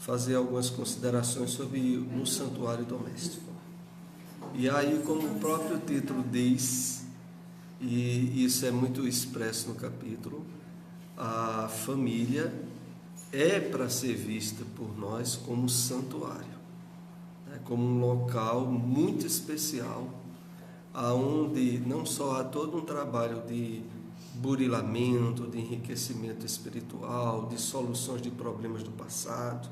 fazer algumas considerações sobre o santuário doméstico. E aí, como o próprio título diz, e isso é muito expresso no capítulo, a família é para ser vista por nós como santuário, né? Como um local muito especial, aonde não só há todo um trabalho de burilamento, de enriquecimento espiritual, de soluções de problemas do passado,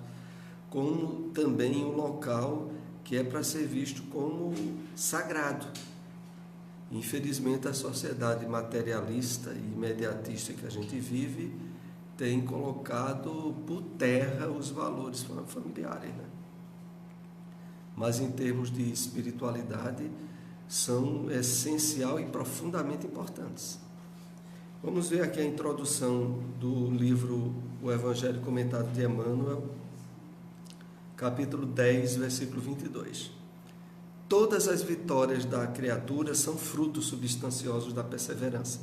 como também um local que é para ser visto como sagrado. Infelizmente, a sociedade materialista e imediatista que a gente vive tem colocado por terra os valores familiares, né? Mas em termos de espiritualidade, são essencial e profundamente importantes. Vamos ver aqui a introdução do livro O Evangelho Comentado de Emmanuel, capítulo 10, versículo 22. Todas as vitórias da criatura são frutos substanciosos da perseverança.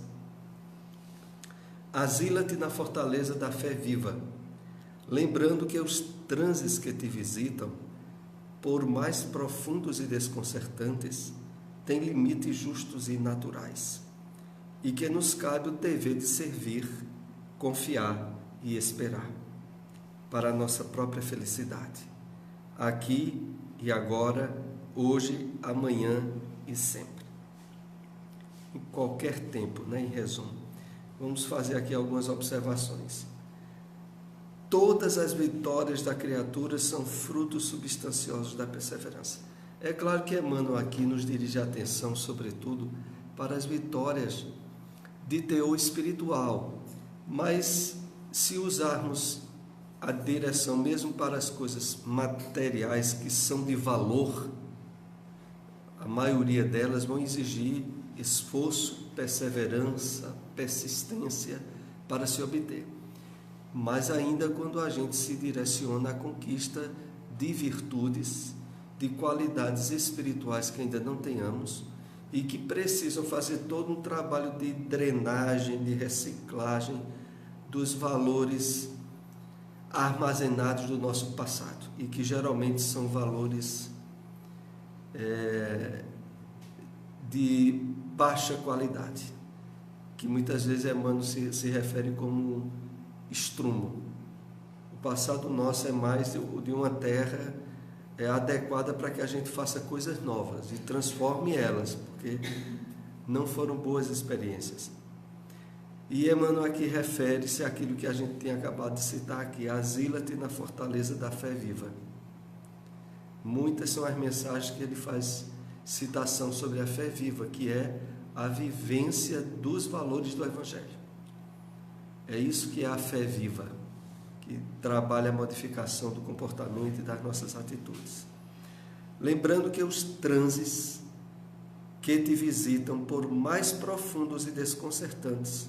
Asila-te na fortaleza da fé viva, lembrando que os transes que te visitam, por mais profundos e desconcertantes, têm limites justos e naturais, e que nos cabe o dever de servir, confiar e esperar, para a nossa própria felicidade, aqui e agora, hoje, amanhã e sempre. Em qualquer tempo, né? Em resumo, vamos fazer aqui algumas observações. Todas as vitórias da criatura são frutos substanciosos da perseverança. É claro que Emmanuel aqui nos dirige a atenção, sobretudo, para as vitórias de teor espiritual, mas se usarmos a direção mesmo para as coisas materiais que são de valor, a maioria delas vão exigir esforço, perseverança, persistência para se obter. Mas ainda quando a gente se direciona à conquista de virtudes, de qualidades espirituais que ainda não tenhamos e que precisam fazer todo um trabalho de drenagem, de reciclagem dos valores armazenados do nosso passado e que geralmente são valores de baixa qualidade, que muitas vezes Emmanuel se refere como estrumo. O passado nosso é mais de uma terra adequada para que a gente faça coisas novas e transforme elas, porque não foram boas experiências. E Emmanuel aqui refere-se àquilo que a gente tem acabado de citar aqui: asila-te na fortaleza da fé viva. Muitas são as mensagens que ele faz citação sobre a fé viva, que é a vivência dos valores do Evangelho. É isso que é a fé viva, que trabalha a modificação do comportamento e das nossas atitudes. Lembrando que os transes que te visitam, por mais profundos e desconcertantes,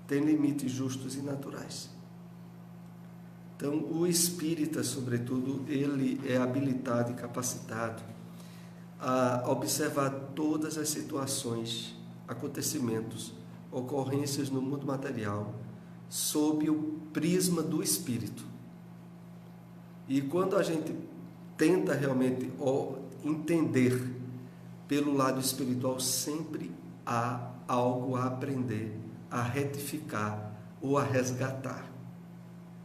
têm limites justos e naturais. Então, o espírita, sobretudo, ele é habilitado e capacitado a observar todas as situações, acontecimentos, ocorrências no mundo material, sob o prisma do espírito. E quando a gente tenta realmente entender pelo lado espiritual, sempre há algo a aprender, a retificar ou a resgatar.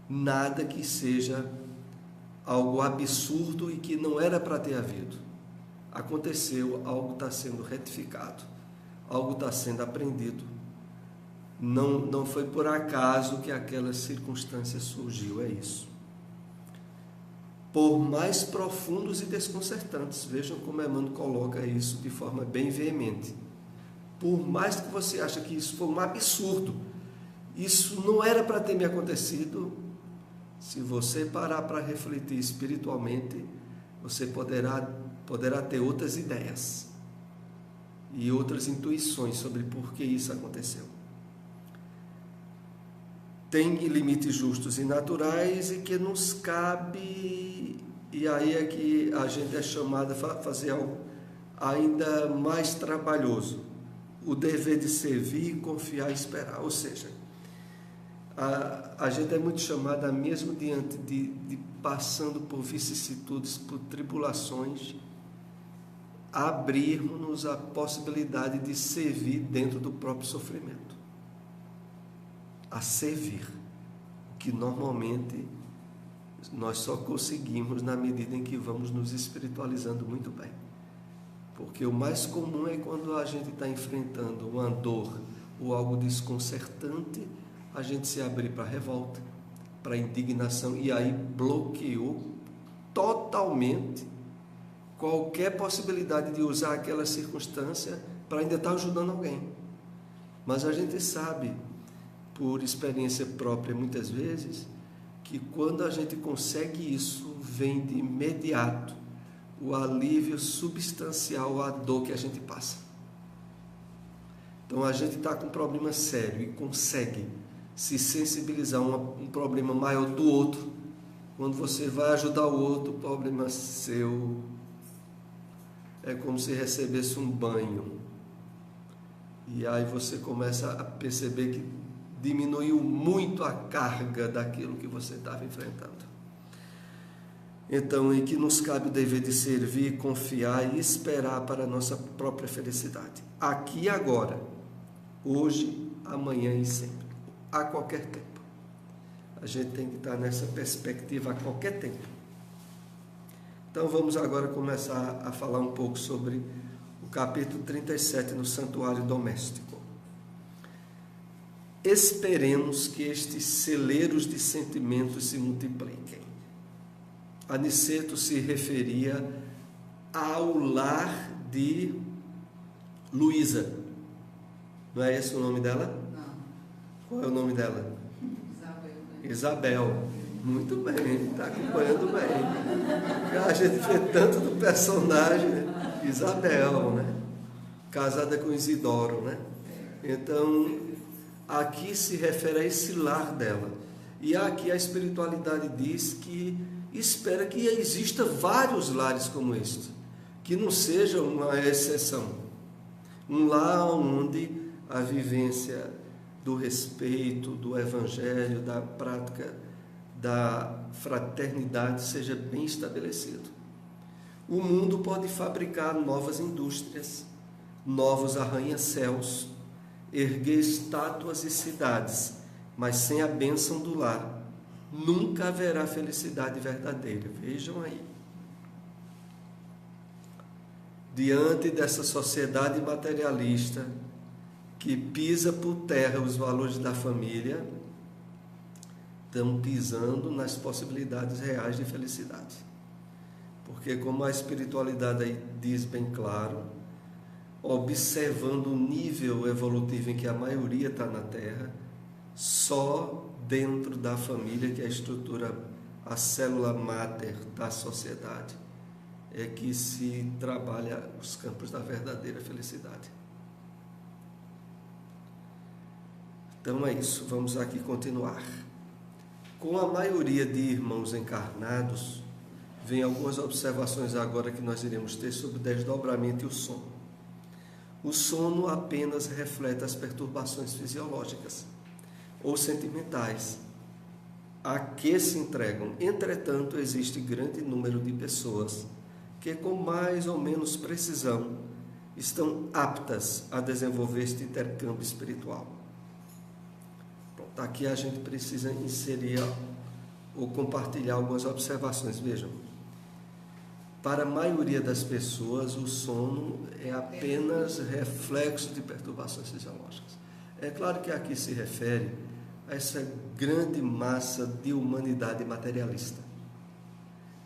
Nada que seja algo absurdo e que não era para ter havido. Aconteceu, algo está sendo retificado, algo está sendo aprendido. Não foi por acaso que aquela circunstância surgiu, é isso. Por mais profundos e desconcertantes, vejam como Emmanuel coloca isso de forma bem veemente. Por mais que você ache que isso foi um absurdo, isso não era para ter me acontecido, se você parar para refletir espiritualmente, você poderá ter outras ideias e outras intuições sobre por que isso aconteceu. Tem limites justos e naturais e que nos cabe, e aí é que a gente é chamado a fazer algo ainda mais trabalhoso, o dever de servir, confiar e esperar. Ou seja, A gente é muito chamada, mesmo diante de passando por vicissitudes, por tribulações, a abrirmos-nos à possibilidade de servir dentro do próprio sofrimento. A servir, o que normalmente nós só conseguimos na medida em que vamos nos espiritualizando muito bem. Porque o mais comum é quando a gente está enfrentando uma dor ou algo desconcertante, a gente se abrir para a revolta, para a indignação, e aí bloqueou totalmente qualquer possibilidade de usar aquela circunstância para ainda estar ajudando alguém. Mas a gente sabe, por experiência própria muitas vezes, que quando a gente consegue isso, vem de imediato o alívio substancial à dor que a gente passa. Então a gente está com um problema sério e consegue se sensibilizar a um problema maior do outro. Quando você vai ajudar o outro, o problema seu é como se recebesse um banho. E aí você começa a perceber que diminuiu muito a carga daquilo que você estava enfrentando. Então, em que nos cabe o dever de servir, confiar e esperar para a nossa própria felicidade. Aqui e agora, hoje, amanhã e sempre, a qualquer tempo. A gente tem que estar nessa perspectiva a qualquer tempo. Então, vamos agora começar a falar um pouco sobre o capítulo 37 no Santuário Doméstico. Esperemos que estes celeiros de sentimentos se multipliquem. Aniceto se referia ao lar de Luísa. Não é esse o nome dela? Não. Qual é o nome dela? Isabel. Né? Isabel. Muito bem, está acompanhando bem. A gente vê tanto do personagem, né? Isabel, né? Casada com Isidoro, né? Então, aqui se refere a esse lar dela. E aqui a espiritualidade diz que espera que exista vários lares como este, que não seja uma exceção. Um lar onde a vivência do respeito, do evangelho, da prática da fraternidade seja bem estabelecido. O mundo pode fabricar novas indústrias, novos arranha-céus, erguer estátuas e cidades, mas sem a bênção do lar nunca haverá felicidade verdadeira. Vejam aí. Diante dessa sociedade materialista que pisa por terra os valores da família, estão pisando nas possibilidades reais de felicidade. Porque, como a espiritualidade aí diz bem claro, observando o nível evolutivo em que a maioria está na Terra, só dentro da família, que é a estrutura, a célula máter da sociedade, é que se trabalha os campos da verdadeira felicidade. Então é isso, vamos aqui continuar. Com a maioria de irmãos encarnados, vem algumas observações agora que nós iremos ter sobre o desdobramento e o sono. O sono apenas reflete as perturbações fisiológicas ou sentimentais a que se entregam. Entretanto, existe grande número de pessoas que, com mais ou menos precisão, estão aptas a desenvolver este intercâmbio espiritual. Pronto, aqui a gente precisa inserir ou compartilhar algumas observações. Vejam, para a maioria das pessoas, o sono é apenas reflexo de perturbações fisiológicas. É claro que aqui se refere a essa grande massa de humanidade materialista.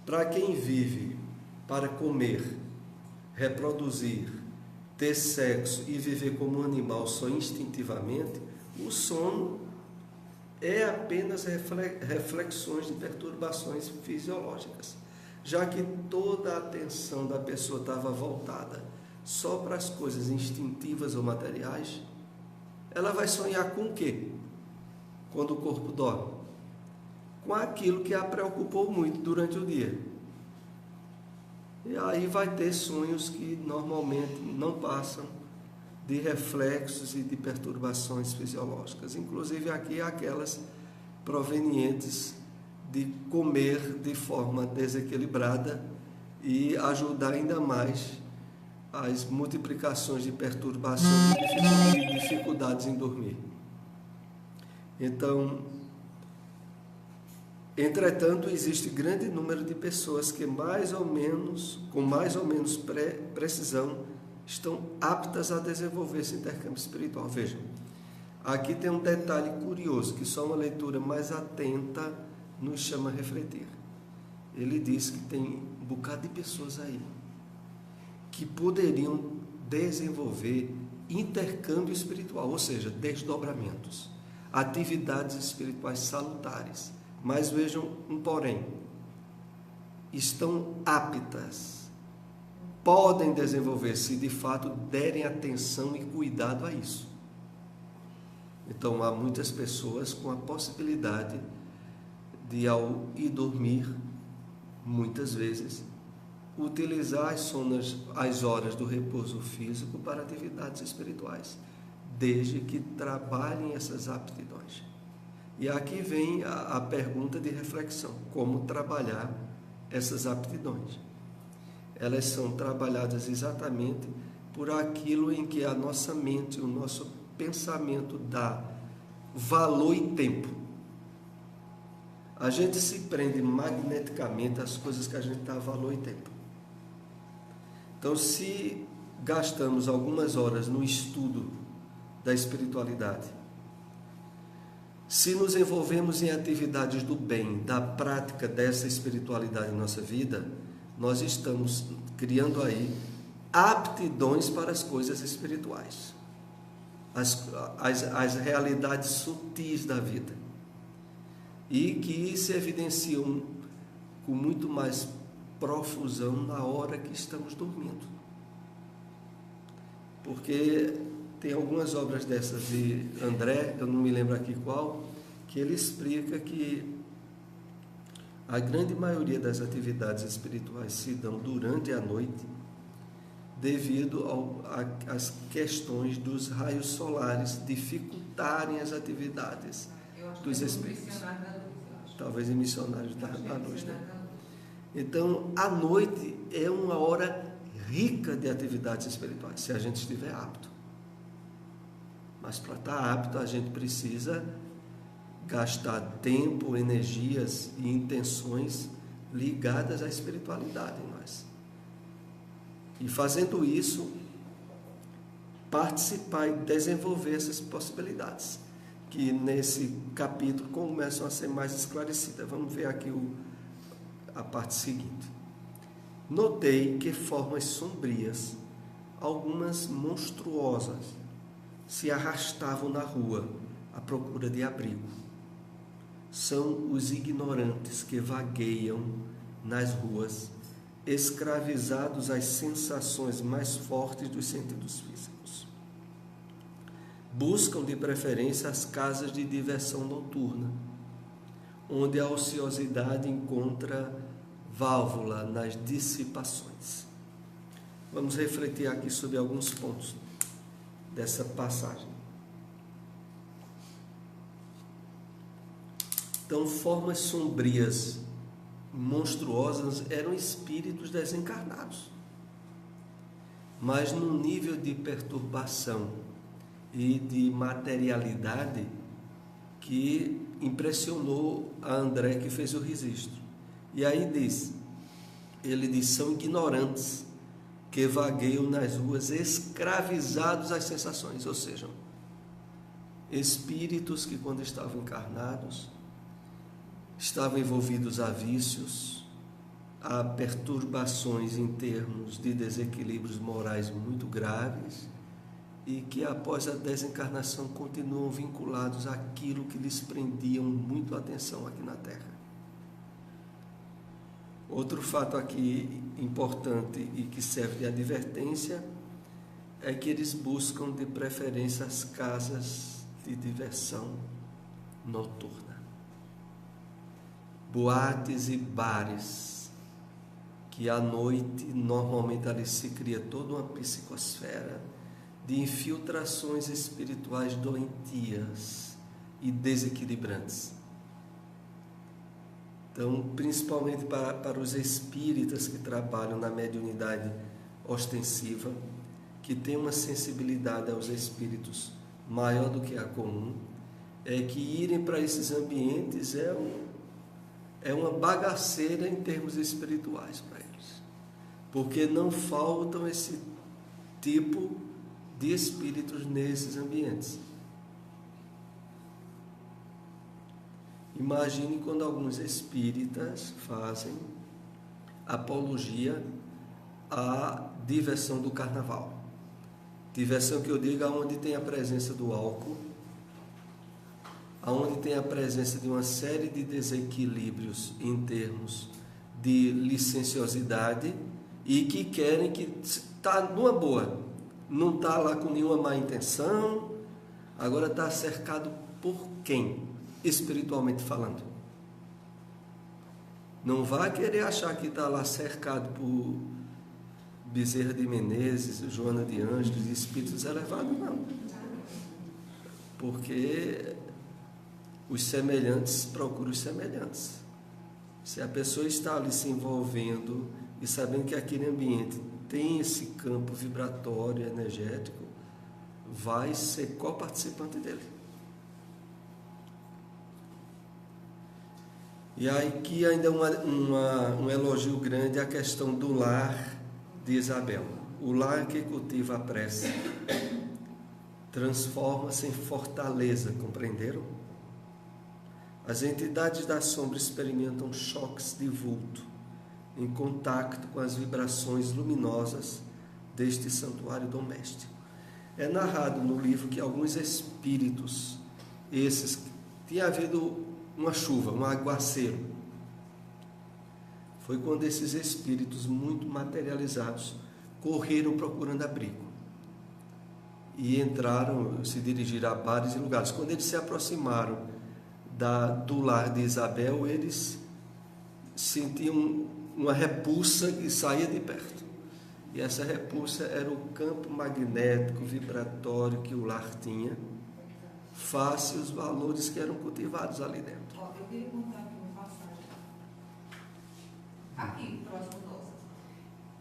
Para quem vive para comer, reproduzir, ter sexo e viver como um animal só instintivamente, o sono é apenas reflexões de perturbações fisiológicas, já que toda a atenção da pessoa estava voltada só para as coisas instintivas ou materiais. Ela vai sonhar com o quê? Quando o corpo dorme? Com aquilo que a preocupou muito durante o dia. E aí vai ter sonhos que normalmente não passam de reflexos e de perturbações fisiológicas. Inclusive aqui aquelas provenientes de comer de forma desequilibrada e ajudar ainda mais as multiplicações de perturbações e dificuldades em dormir. Então, entretanto, existe grande número de pessoas que com mais ou menos precisão, estão aptas a desenvolver esse intercâmbio espiritual. Vejam, aqui tem um detalhe curioso, que só uma leitura mais atenta nos chama a refletir. Ele diz que tem um bocado de pessoas aí que poderiam desenvolver intercâmbio espiritual, ou seja, desdobramentos, atividades espirituais salutares. Mas vejam um porém, estão aptas, podem desenvolver se de fato derem atenção e cuidado a isso. Então há muitas pessoas com a possibilidade de, ao ir dormir, muitas vezes, utilizar as horas do repouso físico para atividades espirituais, desde que trabalhem essas aptidões. E aqui vem a pergunta de reflexão: como trabalhar essas aptidões? Elas são trabalhadas exatamente por aquilo em que a nossa mente, o nosso pensamento dá valor e tempo. A gente se prende magneticamente às coisas que a gente dá valor e tempo. Então, se gastamos algumas horas no estudo da espiritualidade, se nos envolvemos em atividades do bem, da prática dessa espiritualidade em nossa vida, nós estamos criando aí aptidões para as coisas espirituais, as realidades sutis da vida, e que se evidenciam com muito mais profusão na hora que estamos dormindo. Porque tem algumas obras dessas de André, eu não me lembro aqui qual, que ele explica que a grande maioria das atividades espirituais se dão durante a noite devido às questões dos raios solares dificultarem as atividades dos espíritos. Talvez em missionários da luz, né? Então, a noite é uma hora rica de atividades espirituais, se a gente estiver apto. Mas para estar apto, a gente precisa gastar tempo, energias e intenções ligadas à espiritualidade em nós. E fazendo isso, participar e desenvolver essas possibilidades, que nesse capítulo começam a ser mais esclarecidas. Vamos ver aqui a parte seguinte. Notei que formas sombrias, algumas monstruosas, se arrastavam na rua à procura de abrigo. São os ignorantes que vagueiam nas ruas, escravizados às sensações mais fortes dos sentidos físicos. Buscam de preferência as casas de diversão noturna, onde a ociosidade encontra válvula nas dissipações. Vamos refletir aqui sobre alguns pontos dessa passagem. Então, formas sombrias, monstruosas, eram espíritos desencarnados, mas num nível de perturbação e de materialidade que impressionou a André, que fez o registro. E aí ele diz, são ignorantes que vagueiam nas ruas, escravizados às sensações, ou seja, espíritos que quando estavam encarnados, estavam envolvidos a vícios, a perturbações em termos de desequilíbrios morais muito graves, e que após a desencarnação continuam vinculados àquilo que lhes prendiam muito a atenção aqui na Terra. Outro fato aqui importante e que serve de advertência é que eles buscam de preferência as casas de diversão noturna, boates e bares, que à noite normalmente ali se cria toda uma psicosfera de infiltrações espirituais doentias e desequilibrantes, Então, principalmente para os espíritas que trabalham na mediunidade ostensiva, que tem uma sensibilidade aos espíritos maior do que a comum, é que irem para esses ambientes é uma bagaceira em termos espirituais para eles, porque não faltam esse tipo de espíritos nesses ambientes. Imagine quando alguns espíritas fazem apologia à diversão do carnaval. Diversão que eu digo aonde tem a presença do álcool, aonde tem a presença de uma série de desequilíbrios em termos de licenciosidade e que querem que está numa boa, não está lá com nenhuma má intenção, agora está cercado por quem? Espiritualmente falando. Não vai querer achar que está lá cercado por Bezerra de Menezes, Joana de Ângeles, espíritos elevados, não. Porque os semelhantes procuram os semelhantes. Se a pessoa está ali se envolvendo e sabendo que aquele ambiente tem esse campo vibratório, energético, vai ser co-participante dele. E aí que ainda um elogio grande à questão do lar de Isabel. O lar que cultiva a prece transforma-se em fortaleza, compreenderam? As entidades da sombra experimentam choques de vulto em contato com as vibrações luminosas deste santuário doméstico. É narrado no livro que alguns espíritos, esses, tinha havido uma chuva, um aguaceiro. Foi quando esses espíritos muito materializados correram procurando abrigo e entraram, se dirigiram a bares e lugares. Quando eles se aproximaram do lar de Isabel, eles sentiam uma repulsa e saía de perto. E essa repulsa era o campo magnético, vibratório que o lar tinha, face os valores que eram cultivados ali dentro. Eu queria contar aqui uma passagem. Aqui, próximo nosso,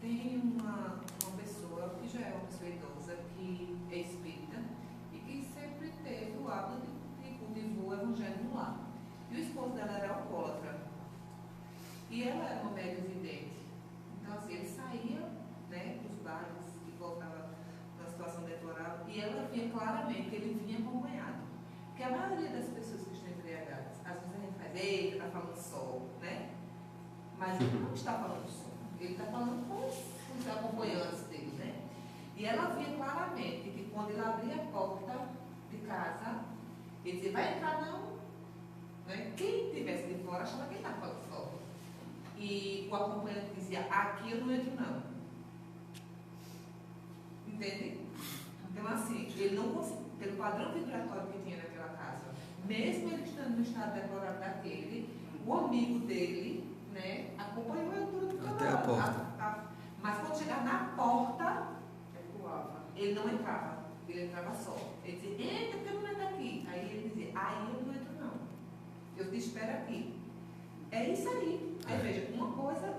tem uma pessoa que já é uma pessoa idosa, que é espírita e que sempre teve o hábito de cultivar o evangelho no lar. E o esposo dela era alcoólatra. E ela era uma médium vidente. Então, assim, ele saía, né, dos bares e voltava numa situação deplorável. E ela via claramente que ele vinha acompanhado. Porque a maioria das pessoas que estão embriagadas, às vezes a gente faz, eita, está falando só, né? Mas ele não está falando só. Ele está falando com os acompanhantes dele, né? E ela via claramente que quando ele abria a porta de casa, ele dizia, vai entrar não? Né? Quem estivesse de fora achava que ele estava falando só. E o acompanhante dizia, aqui eu não entro não. Entende? Então assim, ele não conseguia, pelo padrão vibratório que tinha naquela casa, mesmo ele estando no estado deplorável daquele, o amigo dele, né, acompanhou ele tudo até a porta. Mas quando chegava na porta, ele não entrava, ele entrava só. Ele dizia, entra, porque eu não entro aqui. Aí ele dizia, aí eu não entro não, eu te espero aqui. É isso aí. Aí veja, uma coisa,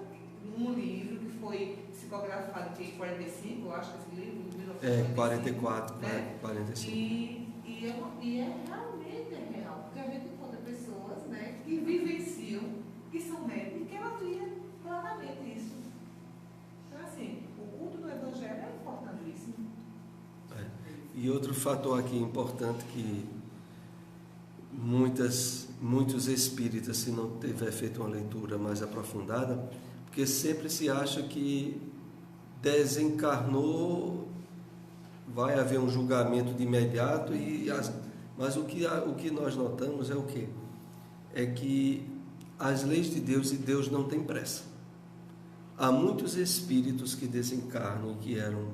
um livro que foi psicografado em 45, eu acho que esse livro, 1945, 44, né? 45. E realmente é real, porque a gente encontra pessoas, né, que vivenciam, que são médicos, e que ela via claramente isso. Então, assim, o culto do Evangelho é importantíssimo. E outro fator aqui importante que muitos espíritas, se não tiver feito uma leitura mais aprofundada, porque sempre se acha que desencarnou, vai haver um julgamento de imediato, mas o que nós notamos é o quê? É que as leis de Deus e Deus não tem pressa. Há muitos espíritos que desencarnam e que eram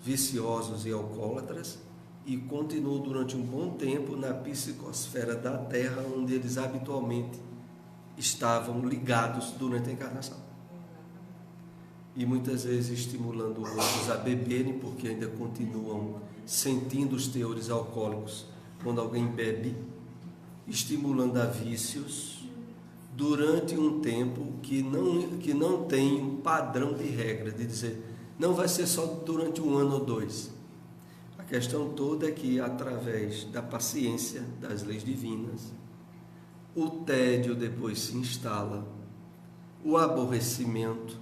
viciosos e alcoólatras e continuam durante um bom tempo na psicosfera da Terra, onde eles habitualmente estavam ligados durante a encarnação. E muitas vezes estimulando outros a beberem, porque ainda continuam sentindo os teores alcoólicos quando alguém bebe, estimulando a vícios, durante um tempo que não tem um padrão de regra, de dizer, não vai ser só durante 1 ano ou 2. A questão toda é que, através da paciência, das leis divinas, o tédio depois se instala, o aborrecimento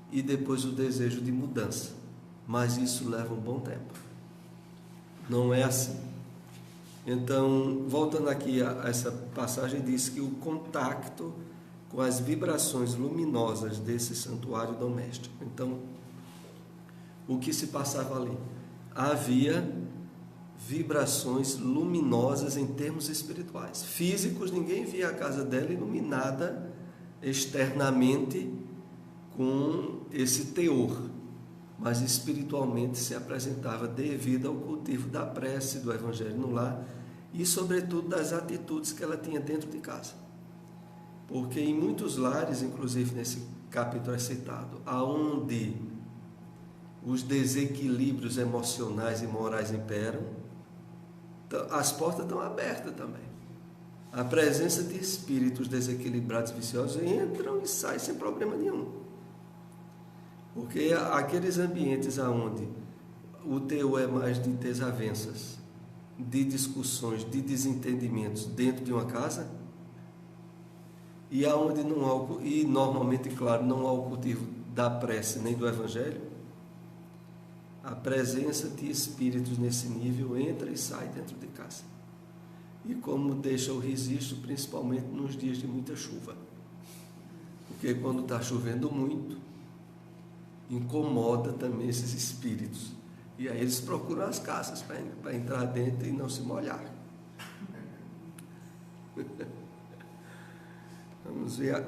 e depois o desejo de mudança. Mas isso leva um bom tempo. Não é assim. Então, voltando aqui a essa passagem, diz que o contato com as vibrações luminosas desse santuário doméstico. Então, o que se passava ali? Havia vibrações luminosas em termos espirituais. Físicos, ninguém via a casa dela iluminada externamente com esse teor, mas espiritualmente se apresentava devido ao cultivo da prece, do Evangelho no lar e, sobretudo, das atitudes que ela tinha dentro de casa. Porque em muitos lares, inclusive nesse capítulo é citado, aonde os desequilíbrios emocionais e morais imperam, as portas estão abertas também. A presença de espíritos desequilibrados, viciosos, entram e saem sem problema nenhum. Porque aqueles ambientes onde o teor é mais de desavenças, de discussões, de desentendimentos dentro de uma casa, e aonde não há, e normalmente, claro, não há o cultivo da prece nem do Evangelho, a presença de espíritos nesse nível entra e sai dentro de casa. E como deixa o registro, principalmente nos dias de muita chuva. Porque quando está chovendo muito, incomoda também esses espíritos. E aí eles procuram as casas para entrar dentro e não se molhar.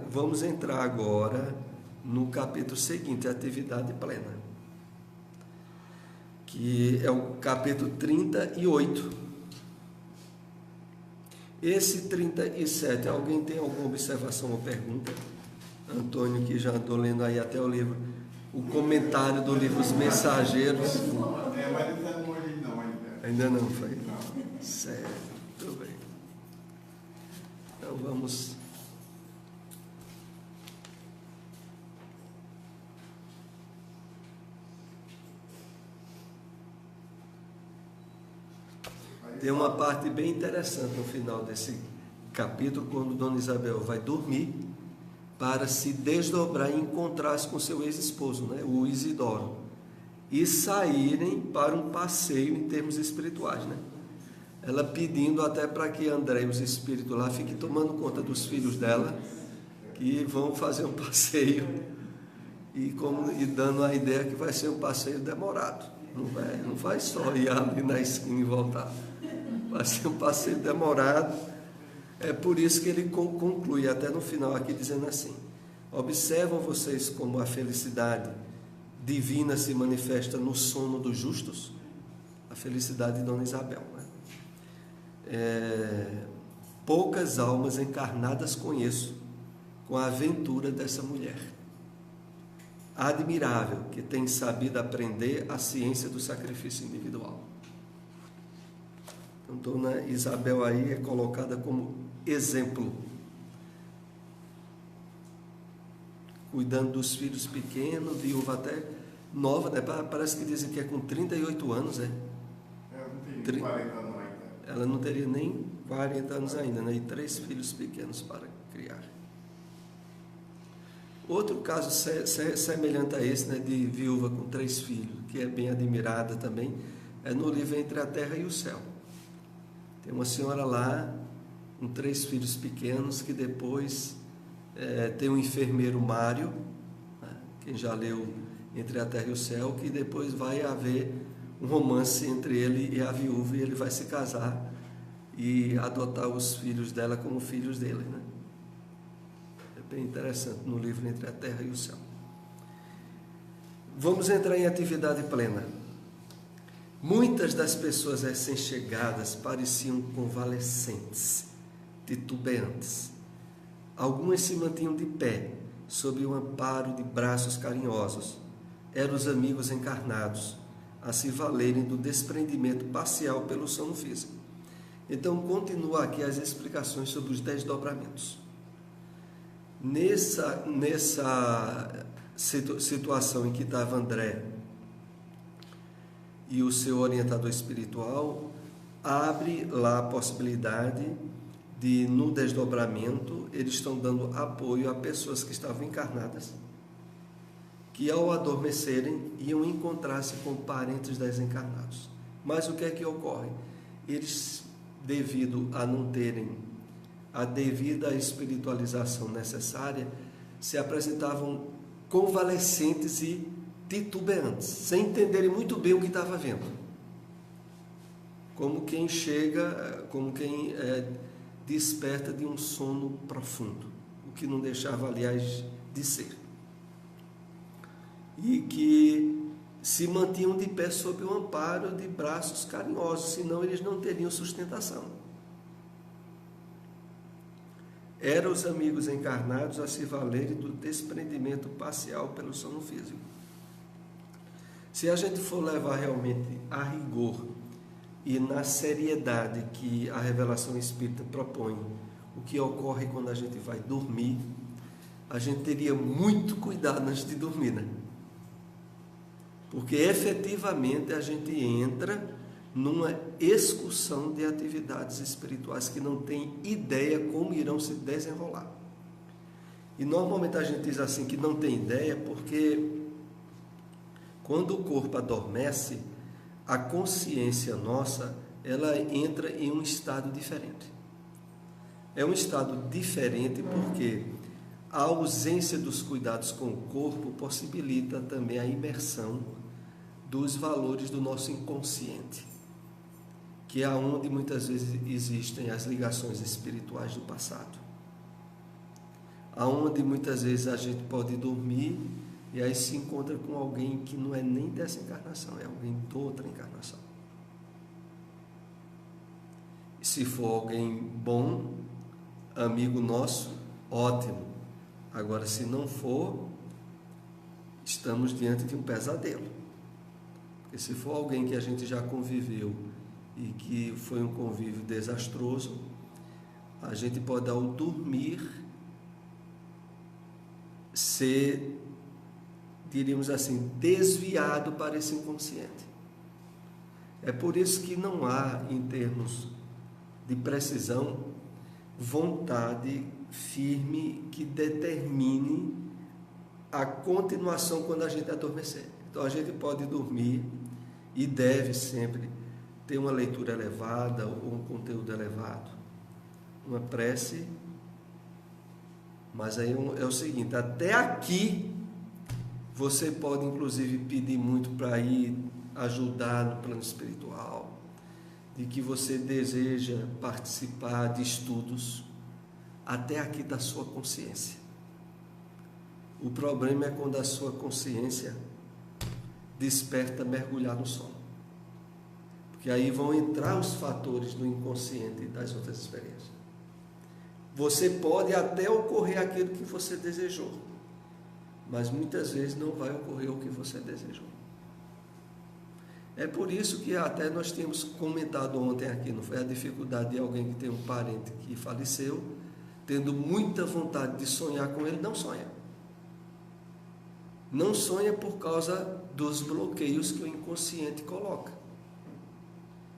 Vamos entrar agora no capítulo seguinte, atividade plena, que é o capítulo 38. Esse 37, alguém tem alguma observação ou pergunta? Antônio, que já estou lendo aí até o livro, o comentário do livro Os Mensageiros. Mas não hoje não ainda. Ainda não foi? Não. Certo, tudo bem. Então vamos. Tem uma parte bem interessante no final desse capítulo, quando Dona Isabel vai dormir para se desdobrar e encontrar-se com seu ex-esposo, né, o Isidoro, e saírem para um passeio em termos espirituais, né? Ela pedindo até para que André, os espíritos lá, fiquem tomando conta dos filhos dela, que vão fazer um passeio, e dando a ideia que vai ser um passeio demorado. Não vai só ir ali na esquina e voltar. Vai ser um passeio demorado. É por isso que ele conclui até no final aqui dizendo assim: observam vocês como a felicidade divina se manifesta no sono dos justos? A felicidade de Dona Isabel, né? Poucas almas encarnadas conheço com a aventura dessa mulher admirável, que tem sabido aprender a ciência do sacrifício individual. Então, Dona Isabel aí é colocada como exemplo, cuidando dos filhos pequenos, viúva até nova, né? Parece que dizem que é com 38 anos, Eu não tenho 40 anos ainda. Ela não teria nem 40 anos ainda, né? E 3 filhos pequenos para criar. Outro caso semelhante a esse, né, de viúva com 3 filhos, que é bem admirada também, é no livro Entre a Terra e o Céu. Tem uma senhora lá com 3 filhos pequenos, que depois tem um enfermeiro Mário, né, quem já leu Entre a Terra e o Céu, que depois vai haver um romance entre ele e a viúva, e ele vai se casar e adotar os filhos dela como filhos dele, né? É bem interessante no livro Entre a Terra e o Céu. Vamos entrar em atividade plena. Muitas das pessoas recém-chegadas pareciam convalescentes, titubeantes. Algumas se mantinham de pé, sob o amparo de braços carinhosos. Eram os amigos encarnados, a se valerem do desprendimento parcial pelo sono físico. Então, continua aqui as explicações sobre os desdobramentos. Nessa situação em que estava André e o seu orientador espiritual, abre lá a possibilidade de, no desdobramento, eles estão dando apoio a pessoas que estavam encarnadas, que ao adormecerem iam encontrar-se com parentes desencarnados. Mas o que é que ocorre? Eles, devido a não terem a devida espiritualização necessária, se apresentavam convalescentes e titubeantes, sem entenderem muito bem o que estava vendo. Como quem desperta de um sono profundo, o que não deixava, aliás, de ser. E que se mantinham de pé sob o amparo de braços carinhosos, senão eles não teriam sustentação. Eram os amigos encarnados a se valerem do desprendimento parcial pelo sono físico. Se a gente for levar realmente a rigor e na seriedade que a revelação espírita propõe, o que ocorre quando a gente vai dormir, a gente teria muito cuidado antes de dormir, né? Porque efetivamente a gente entra numa excursão de atividades espirituais que não tem ideia como irão se desenrolar. E normalmente a gente diz assim que não tem ideia porque quando o corpo adormece, a consciência nossa, ela entra em um estado diferente. É um estado diferente porque a ausência dos cuidados com o corpo possibilita também a imersão dos valores do nosso inconsciente, que é onde muitas vezes existem as ligações espirituais do passado, aonde muitas vezes a gente pode dormir e aí se encontra com alguém que não é nem dessa encarnação, é alguém de outra encarnação. E se for alguém bom, amigo nosso, ótimo. Agora, se não for, estamos diante de um pesadelo. Porque se for alguém que a gente já conviveu e que foi um convívio desastroso, a gente pode, ao dormir, ser, diríamos assim, desviado para esse inconsciente. É por isso que não há, em termos de precisão, vontade firme que determine a continuação quando a gente adormecer. Então a gente pode dormir e deve sempre ter uma leitura elevada ou um conteúdo elevado, uma prece, mas aí é o seguinte, até aqui você pode inclusive pedir muito para ir ajudar no plano espiritual, de que você deseja participar de estudos, até aqui da sua consciência. O problema é quando a sua consciência desperta mergulhar no sono. Porque aí vão entrar os fatores do inconsciente e das outras experiências. Você pode até ocorrer aquilo que você desejou, mas muitas vezes não vai ocorrer o que você desejou. É por isso que até nós tínhamos comentado ontem aqui, não foi a dificuldade de alguém que tem um parente que faleceu, tendo muita vontade de sonhar com ele, não sonha. Não sonha por causa dos bloqueios que o inconsciente coloca.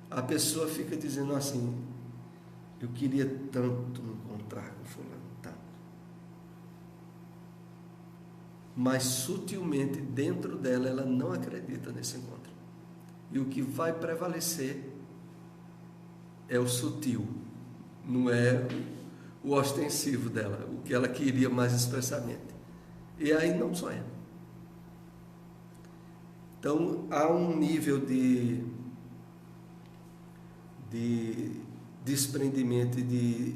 A pessoa fica dizendo assim, eu queria tanto me encontrar com fulano, tanto. Mas sutilmente dentro dela ela não acredita nesse encontro. E o que vai prevalecer é o sutil, não é o ostensivo dela, o que ela queria mais expressamente. E aí não sonha. Então há um nível de desprendimento e de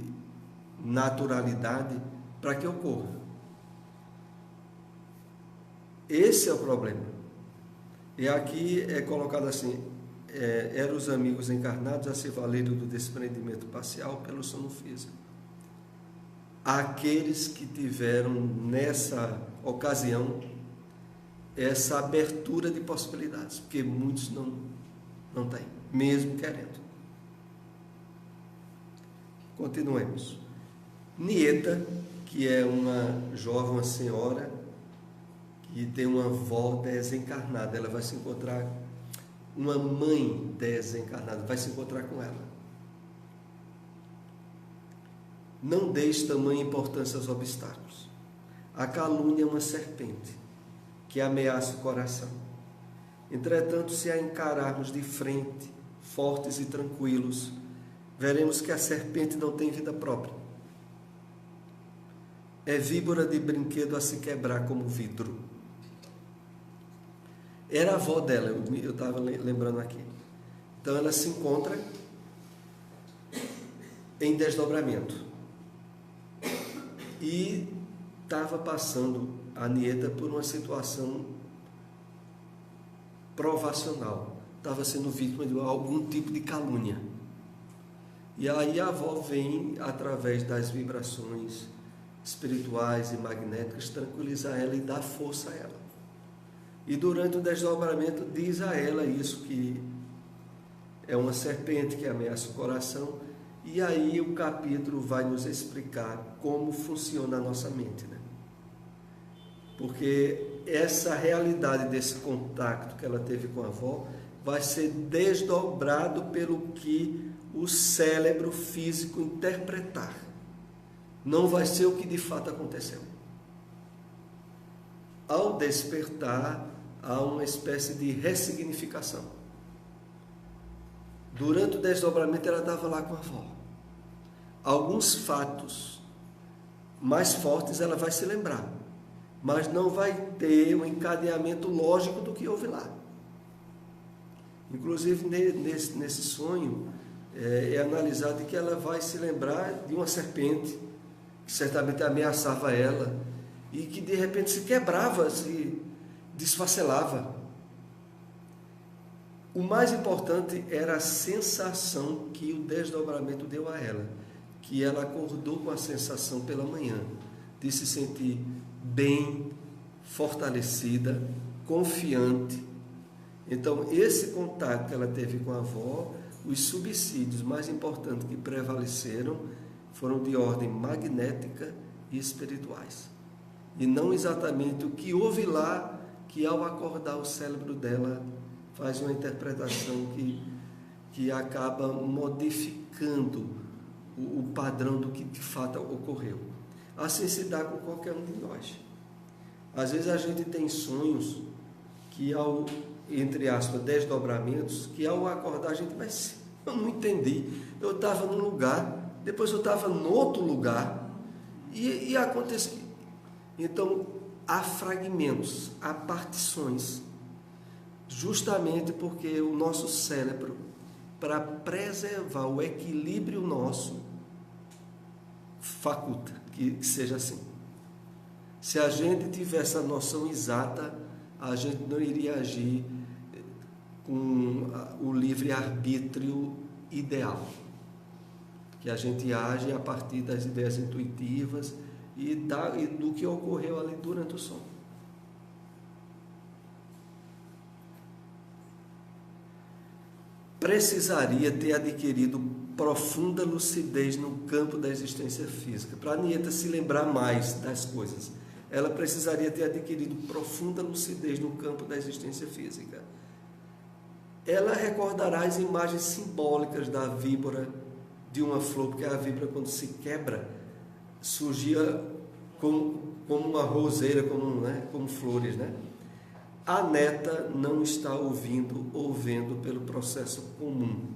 naturalidade para que ocorra. Esse é o problema. E aqui é colocado assim, eram os amigos encarnados a se valerem do desprendimento parcial pelo sono físico. Aqueles que tiveram nessa ocasião essa abertura de possibilidades, porque muitos não têm, mesmo querendo. Continuemos. Nieta, que é uma jovem, uma senhora, que tem uma avó desencarnada. Ela vai se encontrar, uma mãe desencarnada, vai se encontrar com ela. Não deis tamanha importância aos obstáculos. A calúnia é uma serpente que ameaça o coração. Entretanto, se a encararmos de frente, fortes e tranquilos, veremos que a serpente não tem vida própria. É víbora de brinquedo a se quebrar como vidro. Era a avó dela, eu estava lembrando aqui. Então ela se encontra em desdobramento. E estava passando a nieta por uma situação provacional. Estava sendo vítima de algum tipo de calúnia. E aí a avó vem, através das vibrações espirituais e magnéticas, tranquilizar ela e dar força a ela. E durante o desdobramento diz a ela isso, que é uma serpente que ameaça o coração. E aí o capítulo vai nos explicar como funciona a nossa mente, né? Porque essa realidade desse contato que ela teve com a avó vai ser desdobrado pelo que o cérebro físico interpretar. Não vai ser o que de fato aconteceu. Ao despertar, há uma espécie de ressignificação. Durante o desdobramento, ela estava lá com a avó. Alguns fatos mais fortes ela vai se lembrar, mas não vai ter um encadeamento lógico do que houve lá. Inclusive, nesse sonho, é analisado que ela vai se lembrar de uma serpente que certamente ameaçava ela e que de repente se quebrava, se desfacelava. O mais importante era a sensação que o desdobramento deu a ela, que ela acordou com a sensação pela manhã de se sentir bem, fortalecida, confiante. Então, esse contato que ela teve com a avó, os subsídios mais importantes que prevaleceram foram de ordem magnética e espirituais. E não exatamente o que houve lá, que ao acordar o cérebro dela faz uma interpretação que acaba modificando o padrão do que de fato ocorreu. Assim se dá com qualquer um de nós. Às vezes a gente tem sonhos que ao, entre aspas, desdobramentos, que ao acordar a gente, mas eu não entendi. Eu estava num lugar, depois eu estava em outro lugar e aconteceu. Então, há fragmentos, há partições, justamente porque o nosso cérebro, para preservar o equilíbrio nosso, faculta que seja assim. Se a gente tivesse a noção exata, a gente não iria agir com o livre-arbítrio ideal, que a gente age a partir das ideias intuitivas e do que ocorreu ali durante o sono. Precisaria ter adquirido profunda lucidez no campo da existência física. Para a nieta se lembrar mais das coisas, ela precisaria ter adquirido profunda lucidez no campo da existência física. Ela recordará as imagens simbólicas da víbora de uma flor, porque a víbora, quando se quebra, surgia como uma roseira, como flores, né? A neta não está ouvindo ou vendo pelo processo comum,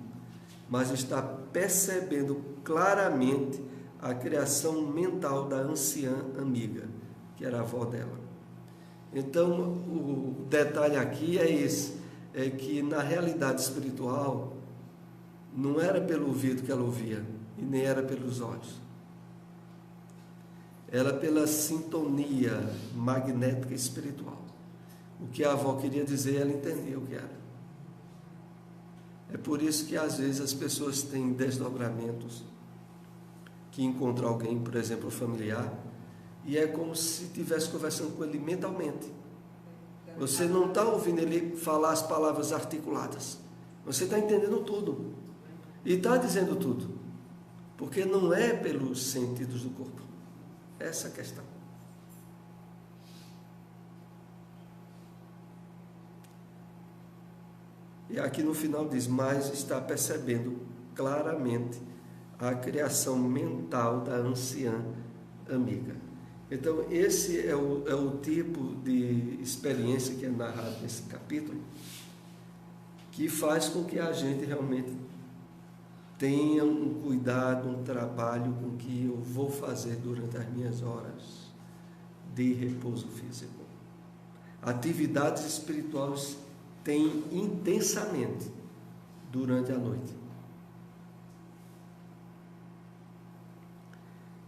mas está percebendo claramente a criação mental da anciã amiga, que era a avó dela. Então, o detalhe aqui é esse, é que na realidade espiritual, não era pelo ouvido que ela ouvia, e nem era pelos olhos. Era pela sintonia magnética espiritual. O que a avó queria dizer, ela entendia o que era. É por isso que às vezes as pessoas têm desdobramentos, que encontram alguém, por exemplo, familiar, e é como se estivesse conversando com ele mentalmente. Você não está ouvindo ele falar as palavras articuladas. Você está entendendo tudo. E está dizendo tudo. Porque não é pelos sentidos do corpo. Essa é a questão. E aqui no final diz, mas está percebendo claramente a criação mental da anciã amiga. Então, esse é o tipo de experiência que é narrado nesse capítulo, que faz com que a gente realmente tenha um cuidado, um trabalho com que eu vou fazer durante as minhas horas de repouso físico. Atividades espirituais têm intensamente durante a noite.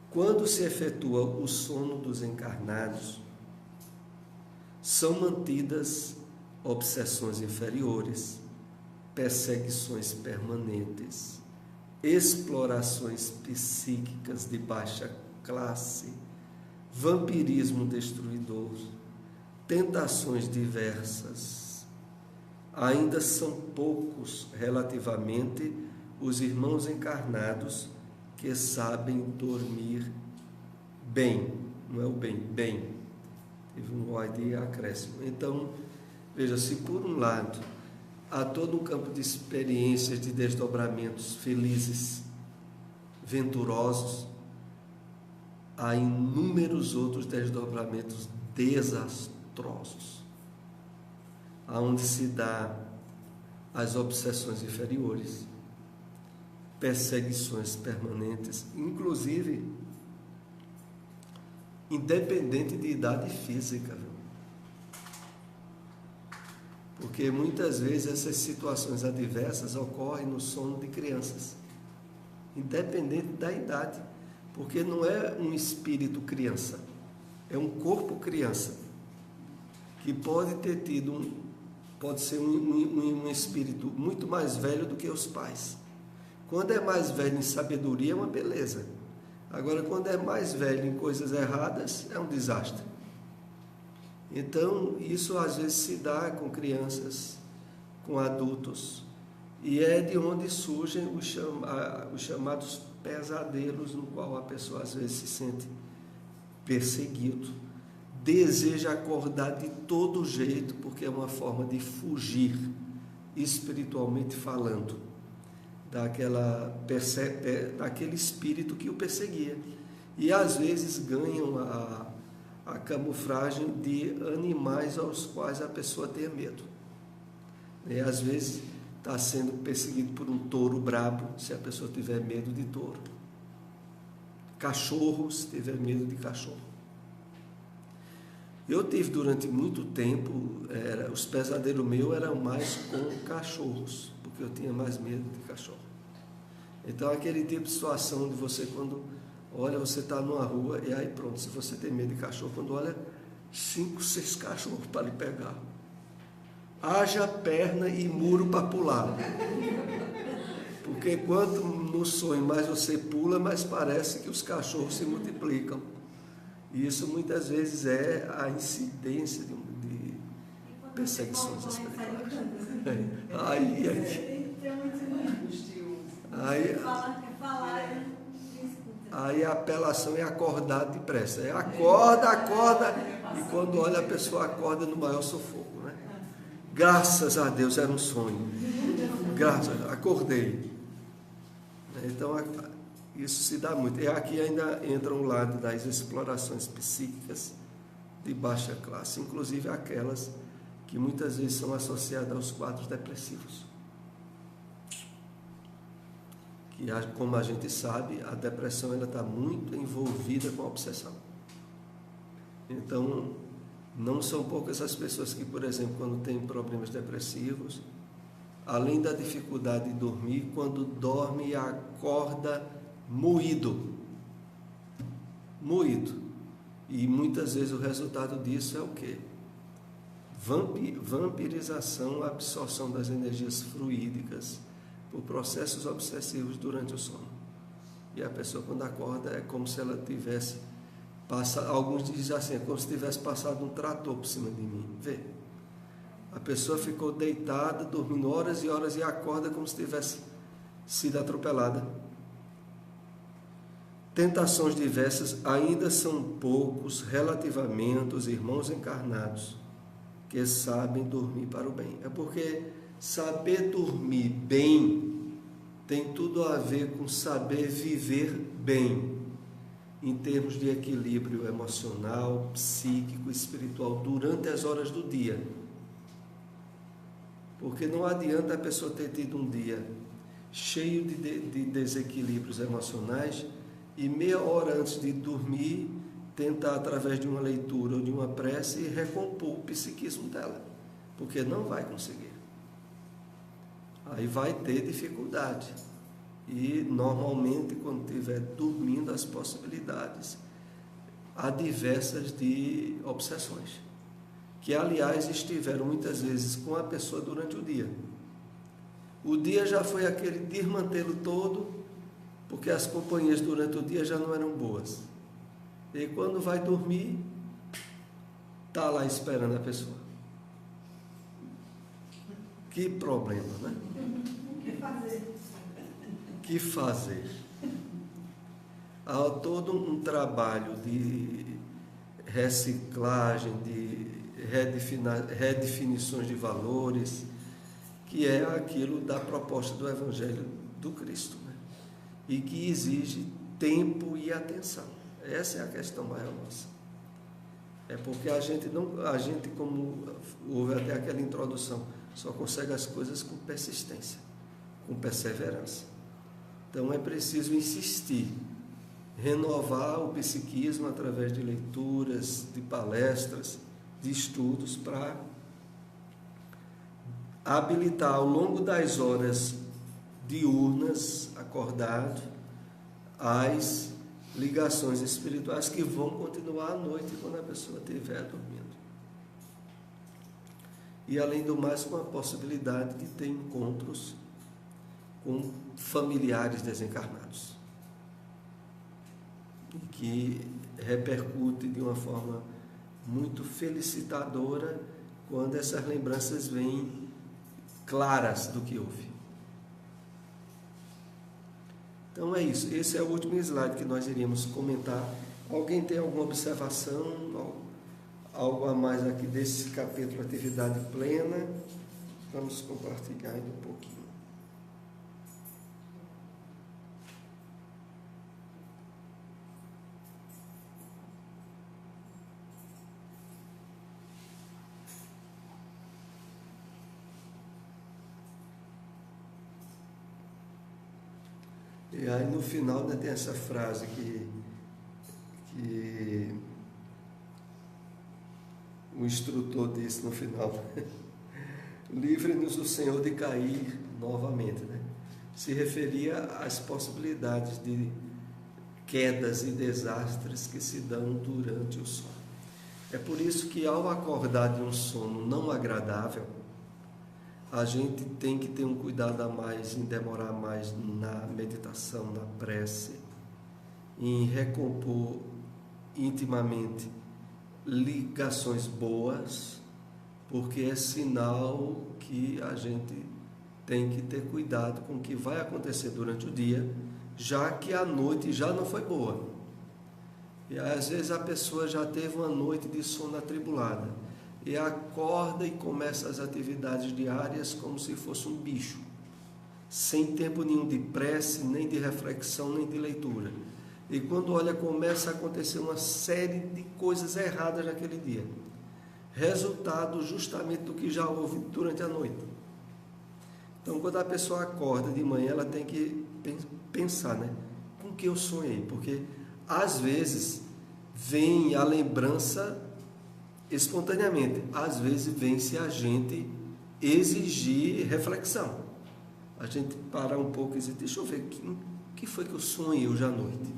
Quando se efetua o sono dos encarnados, são mantidas obsessões inferiores, perseguições permanentes, explorações psíquicas de baixa classe, vampirismo destruidor, tentações diversas. Ainda são poucos, relativamente, os irmãos encarnados que sabem dormir bem, não é o bem, bem. Teve um O de acréscimo. Então, veja, se por um lado há todo um campo de experiências, de desdobramentos felizes, venturosos, há inúmeros outros desdobramentos desastrosos, aonde se dá as obsessões inferiores, perseguições permanentes, inclusive independente de idade física, viu? Porque muitas vezes essas situações adversas ocorrem no sono de crianças, independente da idade, porque não é um espírito criança, é um corpo criança, que pode ter tido pode ser um espírito muito mais velho do que os pais. Quando é mais velho em sabedoria é uma beleza. Agora, quando é mais velho em coisas erradas, é um desastre. Então, isso às vezes se dá com crianças, com adultos, e é de onde surgem os chamados pesadelos, no qual a pessoa às vezes se sente perseguido, deseja acordar de todo jeito, porque é uma forma de fugir, espiritualmente falando, daquele espírito que o perseguia. E às vezes ganham a camuflagem de animais aos quais a pessoa tenha medo. E às vezes está sendo perseguido por um touro brabo, se a pessoa tiver medo de touro. Cachorro, se tiver medo de cachorro. Eu tive durante muito tempo, os pesadelos meus eram mais com cachorros, porque eu tinha mais medo de cachorro. Então, aquele tipo de situação de você, quando olha, você está numa rua, e aí pronto, se você tem medo de cachorro, quando olha, 5, 6 cachorros para lhe pegar. Haja perna e muro para pular. Porque quanto no sonho mais você pula, mais parece que os cachorros se multiplicam. E isso muitas vezes é a incidência de perseguições espirituais. Aí a apelação é acordar depressa. É acorda, e quando olha a pessoa acorda no maior sufoco, né? Graças a Deus, era um sonho. Acordei. Então, isso se dá muito. E aqui ainda entra um lado das explorações psíquicas de baixa classe, inclusive aquelas que muitas vezes são associadas aos quadros depressivos. Que, como a gente sabe, a depressão está muito envolvida com a obsessão. Então, não são poucas as pessoas que, por exemplo, quando têm problemas depressivos, além da dificuldade de dormir, quando dorme, acorda moído. E muitas vezes o resultado disso é o quê? Vampirização, absorção das energias fluídicas por processos obsessivos durante o sono. E a pessoa, quando acorda, é como se ela tivesse passado, alguns dizem assim, é como se tivesse passado um trator por cima de mim. Vê, a pessoa ficou deitada, dormindo horas e horas, e acorda como se tivesse sido atropelada. tentações diversas, ainda são poucos relativamente os irmãos encarnados que sabem dormir para o bem. É porque saber dormir bem tem tudo a ver com saber viver bem, em termos de equilíbrio emocional, psíquico, espiritual, durante as horas do dia. Porque não adianta a pessoa ter tido um dia cheio de desequilíbrios emocionais e meia hora antes de dormir tentar, através de uma leitura ou de uma prece, recompor o psiquismo dela, porque não vai conseguir. Aí vai ter dificuldade. E normalmente, quando estiver dormindo, as possibilidades adversas de obsessões, que aliás estiveram muitas vezes com a pessoa durante o dia. O dia já foi aquele desmantelo todo, porque as companhias durante o dia já não eram boas. E quando vai dormir, está lá esperando a pessoa. Que problema, né? Que fazer? Há todo um trabalho de reciclagem, de redefinições de valores, que é aquilo da proposta do Evangelho do Cristo, né? E que exige tempo e atenção. Essa é a questão maior nossa. É porque a gente, como houve até aquela introdução, só consegue as coisas com persistência, com perseverança. Então é preciso insistir, renovar o psiquismo através de leituras, de palestras, de estudos, para habilitar ao longo das horas diurnas, acordado, as ligações espirituais que vão continuar à noite quando a pessoa estiver dormindo. E além do mais, com a possibilidade de ter encontros com familiares desencarnados, que repercute de uma forma muito felicitadora quando essas lembranças vêm claras do que houve. Então é isso, esse é o último slide que nós iríamos comentar. Alguém tem alguma observação, algo a mais aqui desse capítulo Atividade Plena? Vamos compartilhar ainda um pouquinho. E aí no final, né, tem essa frase que o instrutor disse no final: livre-nos o Senhor de cair novamente, né? Se referia às possibilidades de quedas e desastres que se dão durante o sono. É por isso que, ao acordar de um sono não agradável, a gente tem que ter um cuidado a mais em demorar mais na meditação, na prece, em recompor intimamente ligações boas, porque é sinal que a gente tem que ter cuidado com o que vai acontecer durante o dia, já que a noite já não foi boa. E às vezes a pessoa já teve uma noite de sono atribulada e acorda e começa as atividades diárias como se fosse um bicho, sem tempo nenhum de prece, nem de reflexão, nem de leitura. E quando olha, começa a acontecer uma série de coisas erradas naquele dia, resultado justamente do que já houve durante a noite. Então, quando a pessoa acorda de manhã, ela tem que pensar, né? Com que eu sonhei? Porque às vezes vem a lembrança espontaneamente, às vezes vem se a gente exigir reflexão, a gente parar um pouco e dizer: deixa eu ver, o que foi que eu sonhei hoje à noite?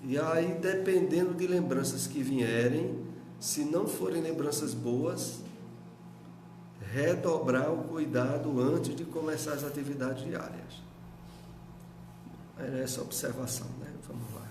E aí, dependendo de lembranças que vierem, se não forem lembranças boas, redobrar o cuidado antes de começar as atividades diárias. Era essa observação, né? Vamos lá.